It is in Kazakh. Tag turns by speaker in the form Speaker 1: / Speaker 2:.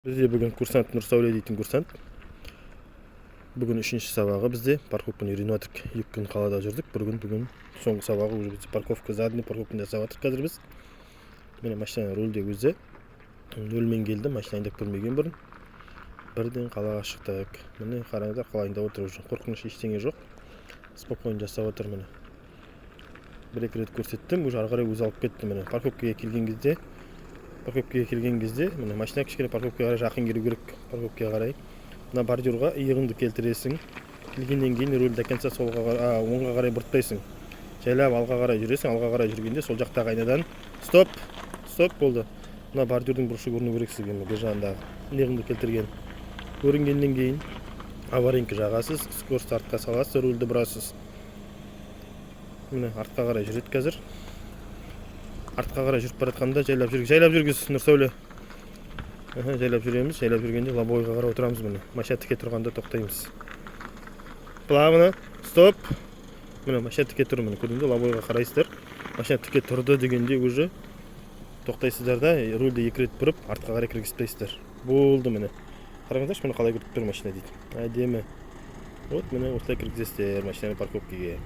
Speaker 1: Бізде бүгін курсант Нұрсәуле дейтін курсант. Бүгін 3-ші сабағы бізде парковканы үйреніп жатырмық. 2 күн қалада жүрдік. Бүгін соңғы сабағы уже бізде парковка, задний парковканы жасап жатырмық қазір біз. Міне машина рөлде өзі. Нөлмен келді, машина айдап көрмеген бұрын. Бірден қалаға шықтық. Міне қараңыздар, қалай айдап отыр уже. Қорқыныш ештеңе жоқ. Спокойно жасап отыр міне. Бір-екі рет көрсеттім, уже ары қарай өзі алып кетті міне. Парковкаға келген кезде міне машина кішкене парковкаға жақын келу керек. Парковкаға қарай мына бордюрға иығыңды келтіресің. Келгеннен кейін рөлді до конца оңға қарай бұртпайсың. Жайлап алға қарай жүресің. Алға қарай жүргенде сол жақтағы айнадан стоп болды. Мына бордюрдың бұрышы көріну керек сізге, бер жағындағы иығыңды келтірген. Көрінгеннен кейін аварийка жағасыз, скорості артқа саласыз, рөлді бұрасыз. Міне артқа қарай жүреді қазір. Артқа қарай жүріп баратқанда жайлап жүргіз Нұрсәуле. Жайлап жүреміз. Жайлап жүргенде лобовойға қарай отырамыз міне. Машина тіке тұрғанда тоқтаймыз. Плавно, стоп. Міне машина тіке тұр міне. Көрдіңдер, лобовойға қарайсыздар. Машина тіке тұрды дегенде уже тоқтайсыздар да, рөлді 2 рет бұрып, артқа қарай кіргізбейсіздер. Болды міне. Қараңыздаршы, міне қалай кіріп тұр машина дейді. Әдемі. Вот міне осылай кіргізесіздер машинаны парковкаға.